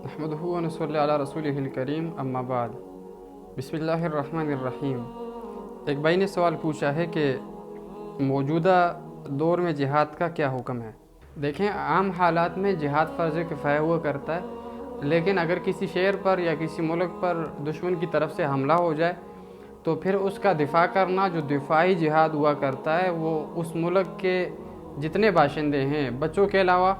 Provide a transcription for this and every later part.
نحمدہ و نصلی علی رسولہ الکریم اما بعد بسم اللہ الرحمن الرحیم۔ ایک بھائی نے سوال پوچھا ہے کہ موجودہ دور میں جہاد کا کیا حکم ہے۔ دیکھیں، عام حالات میں جہاد فرض کفایہ ہوا کرتا ہے، لیکن اگر کسی شہر پر یا کسی ملک پر دشمن کی طرف سے حملہ ہو جائے تو پھر اس کا دفاع کرنا جو دفاعی جہاد ہوا کرتا ہے وہ اس ملک کے جتنے باشندے ہیں، بچوں کے علاوہ،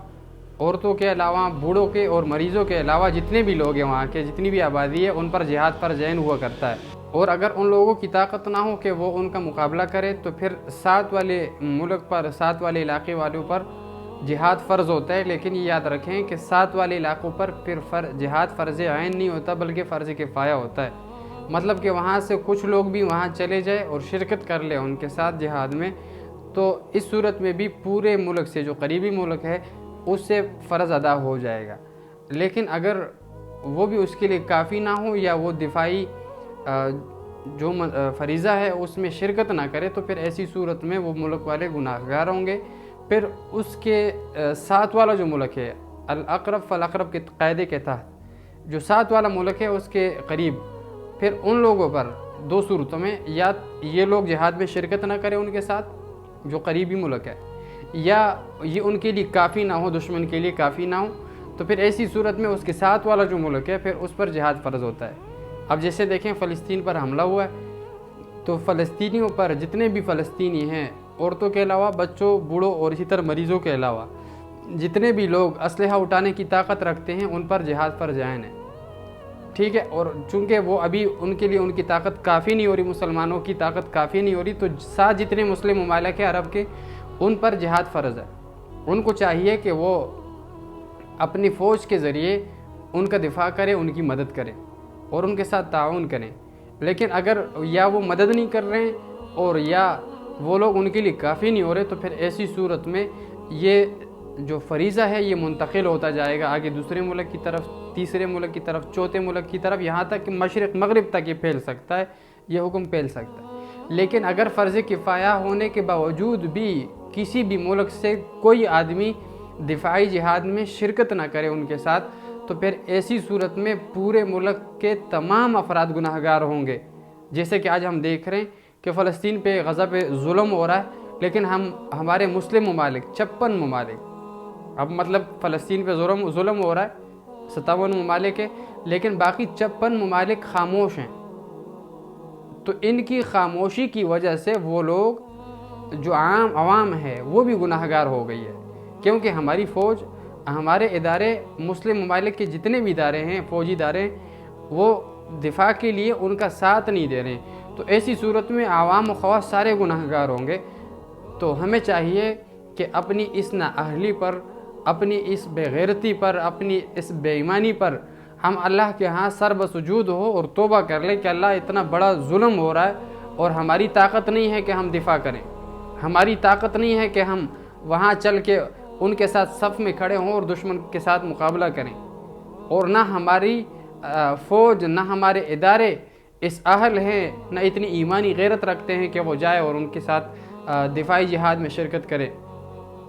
عورتوں کے علاوہ، بوڑھوں کے اور مریضوں کے علاوہ جتنے بھی لوگ ہیں وہاں کے، جتنی بھی آبادی ہے، ان پر جہاد فرض عین ہوا کرتا ہے۔ اور اگر ان لوگوں کی طاقت نہ ہو کہ وہ ان کا مقابلہ کرے تو پھر ساتھ والے ملک پر، ساتھ والے علاقے والوں پر جہاد فرض ہوتا ہے۔ لیکن یہ یاد رکھیں کہ ساتھ والے علاقوں پر پھر جہاد فرض عین نہیں ہوتا بلکہ فرض کفایہ ہوتا ہے۔ مطلب کہ وہاں سے کچھ لوگ بھی وہاں چلے جائے اور شرکت کر لیں ان کے ساتھ جہاد میں، تو اس صورت میں بھی پورے ملک سے، جو قریبی ملک ہے، اس سے فرض ادا ہو جائے گا۔ لیکن اگر وہ بھی اس کے لیے کافی نہ ہو یا وہ دفاعی جو فریضہ ہے اس میں شرکت نہ کرے تو پھر ایسی صورت میں وہ ملک والے گناہگار ہوں گے۔ پھر اس کے ساتھ والا جو ملک ہے، الاقرب فالاقرب کے قاعدے کے تحت جو ساتھ والا ملک ہے اس کے قریب، پھر ان لوگوں پر دو صورتوں میں، یا یہ لوگ جہاد میں شرکت نہ کریں ان کے ساتھ جو قریبی ملک ہے، یا یہ ان کے لیے کافی نہ ہو، دشمن کے لیے کافی نہ ہو، تو پھر ایسی صورت میں اس کے ساتھ والا جو ملک ہے پھر اس پر جہاد فرض ہوتا ہے۔ اب جیسے دیکھیں فلسطین پر حملہ ہوا ہے تو فلسطینیوں پر، جتنے بھی فلسطینی ہیں، عورتوں کے علاوہ، بچوں، بوڑھوں اور اسی طرح مریضوں کے علاوہ جتنے بھی لوگ اسلحہ اٹھانے کی طاقت رکھتے ہیں ان پر جہاد فرض عین ہے، ٹھیک ہے۔ اور چونکہ وہ ابھی ان کے لیے ان کی طاقت کافی نہیں ہو رہی، مسلمانوں کی طاقت کافی نہیں ہو رہی، تو ساتھ جتنے مسلم ممالک ہیں عرب کے، ان پر جہاد فرض ہے۔ ان کو چاہیے کہ وہ اپنی فوج کے ذریعے ان کا دفاع کریں، ان کی مدد کریں اور ان کے ساتھ تعاون کریں۔ لیکن اگر یا وہ مدد نہیں کر رہے ہیں اور یا وہ لوگ ان کے لیے کافی نہیں ہو رہے، تو پھر ایسی صورت میں یہ جو فریضہ ہے یہ منتقل ہوتا جائے گا آگے دوسرے ملک کی طرف، تیسرے ملک کی طرف، چوتھے ملک کی طرف، یہاں تک کہ مشرق مغرب تک یہ پھیل سکتا ہے، یہ حکم پھیل سکتا ہے۔ لیکن اگر فرض کفایہ ہونے کے باوجود بھی کسی بھی ملک سے کوئی آدمی دفاعی جہاد میں شرکت نہ کرے ان کے ساتھ، تو پھر ایسی صورت میں پورے ملک کے تمام افراد گناہگار ہوں گے۔ جیسے کہ آج ہم دیکھ رہے ہیں کہ فلسطین پہ، غزہ پہ ظلم ہو رہا ہے، لیکن ہمارے مسلم ممالک 56 ممالک، اب مطلب فلسطین پہ ظلم ہو رہا ہے 57 ممالک ہے، لیکن باقی 56 ممالک خاموش ہیں۔ تو ان کی خاموشی کی وجہ سے وہ لوگ جو عام عوام ہے وہ بھی گناہگار ہو گئی ہے، کیونکہ ہماری فوج، ہمارے ادارے، مسلم ممالک کے جتنے بھی ادارے ہیں، فوجی ادارے، وہ دفاع کے لیے ان کا ساتھ نہیں دے رہے ہیں۔ تو ایسی صورت میں عوام و خواص سارے گناہگار ہوں گے۔ تو ہمیں چاہیے کہ اپنی اس نااہلی پر، اپنی اس بے غیرتی پر، اپنی اس بے ایمانی پر ہم اللہ کے ہاں سر بسجود ہو اور توبہ کر لیں کہ اللہ اتنا بڑا ظلم ہو رہا ہے اور ہماری طاقت نہیں ہے کہ ہم دفاع کریں، ہماری طاقت نہیں ہے کہ ہم وہاں چل کے ان کے ساتھ صف میں کھڑے ہوں اور دشمن کے ساتھ مقابلہ کریں، اور نہ ہماری فوج، نہ ہمارے ادارے اس اہل ہیں، نہ اتنی ایمانی غیرت رکھتے ہیں کہ وہ جائے اور ان کے ساتھ دفاعی جہاد میں شرکت کرے۔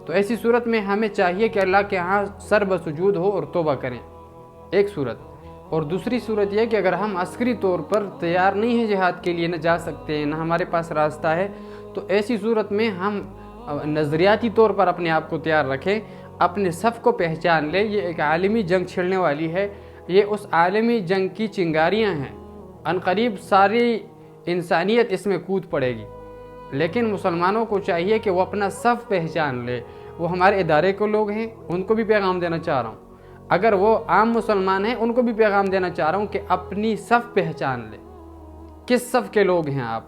تو ایسی صورت میں ہمیں چاہیے کہ اللہ کے ہاں سر بسجود ہو اور توبہ کریں، ایک صورت۔ اور دوسری صورت یہ کہ اگر ہم عسکری طور پر تیار نہیں ہیں جہاد کے لیے، نہ جا سکتے ہیں، نہ ہمارے پاس راستہ ہے، تو ایسی صورت میں ہم نظریاتی طور پر اپنے آپ کو تیار رکھیں، اپنے صف کو پہچان لیں۔ یہ ایک عالمی جنگ چھڑنے والی ہے، یہ اس عالمی جنگ کی چنگاریاں ہیں، عنقریب ساری انسانیت اس میں کود پڑے گی۔ لیکن مسلمانوں کو چاہیے کہ وہ اپنا صف پہچان لے۔ وہ ہمارے ادارے کے لوگ ہیں، ان کو بھی پیغام دینا چاہ رہا ہوں، اگر وہ عام مسلمان ہیں ان کو بھی پیغام دینا چاہ رہا ہوں کہ اپنی صف پہچان لے، کس صف کے لوگ ہیں آپ۔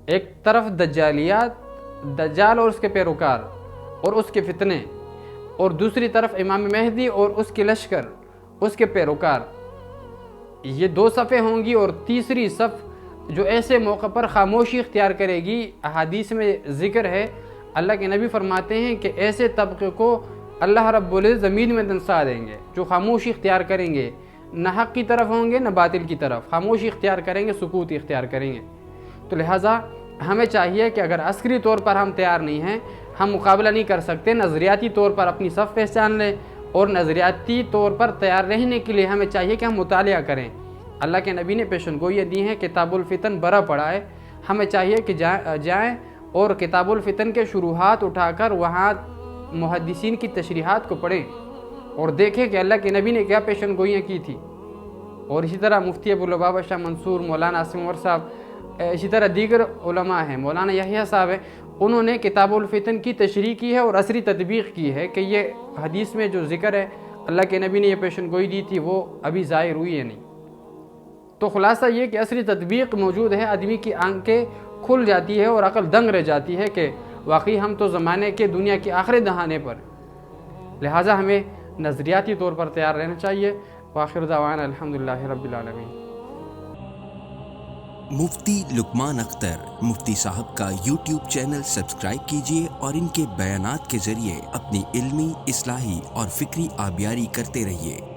ایک طرف دجالیات، دجال اور اس کے پیروکار اور اس کے فتنے، اور دوسری طرف امام مہدی اور اس کے لشکر، اس کے پیروکار، یہ دو صفیں ہوں گی۔ اور تیسری صف جو ایسے موقع پر خاموشی اختیار کرے گی، احادیث میں ذکر ہے، اللہ کے نبی فرماتے ہیں کہ ایسے طبقے کو اللہ رب العزت زمین میں دنسا دیں گے جو خاموشی اختیار کریں گے، نہ حق کی طرف ہوں گے نہ باطل کی طرف، خاموشی اختیار کریں گے، سکوت اختیار کریں گے۔ تو لہٰذا ہمیں چاہیے کہ اگر عسکری طور پر ہم تیار نہیں ہیں، ہم مقابلہ نہیں کر سکتے، نظریاتی طور پر اپنی صف پہچان لیں اور نظریاتی طور پر تیار رہنے کے لیے ہمیں چاہیے کہ ہم مطالعہ کریں۔ اللہ کے نبی نے پیشن گوئیاں دی ہیں، کتاب الفتن برا پڑا ہے، ہمیں چاہیے کہ جائیں اور کتاب الفتن کے شروحات اٹھا کر وہاں محدثین کی تشریحات کو پڑھیں اور دیکھیں کہ اللہ کے نبی نے کیا پیشن گوئیاں کی تھی۔ اور اسی طرح مفتی ابواللبابہ شاہ منصور، مولانا عاصم عمر صاحب، اسی طرح دیگر علماء ہیں، مولانا یحییٰ صاحب ہیں، انہوں نے کتاب الفتن کی تشریح کی ہے اور عصری تطبیق کی ہے کہ یہ حدیث میں جو ذکر ہے اللہ کے نبی نے یہ پیشن گوئی دی تھی وہ ابھی ظاہر ہوئی ہے نہیں۔ تو خلاصہ یہ کہ عصری تطبیق موجود ہے، آدمی کی آنکھیں کھل جاتی ہے اور عقل دنگ رہ جاتی ہے کہ واقعی ہم تو زمانے کے دنیا کے آخری دہانے پر، لہٰذا ہمیں نظریاتی طور پر تیار رہنا چاہیے۔ وآخر دعوانا الحمدللہ رب العالمین۔ مفتی لقمان اختر مفتی صاحب کا یوٹیوب چینل سبسکرائب کیجیے اور ان کے بیانات کے ذریعے اپنی علمی، اصلاحی اور فکری آبیاری کرتے رہیے۔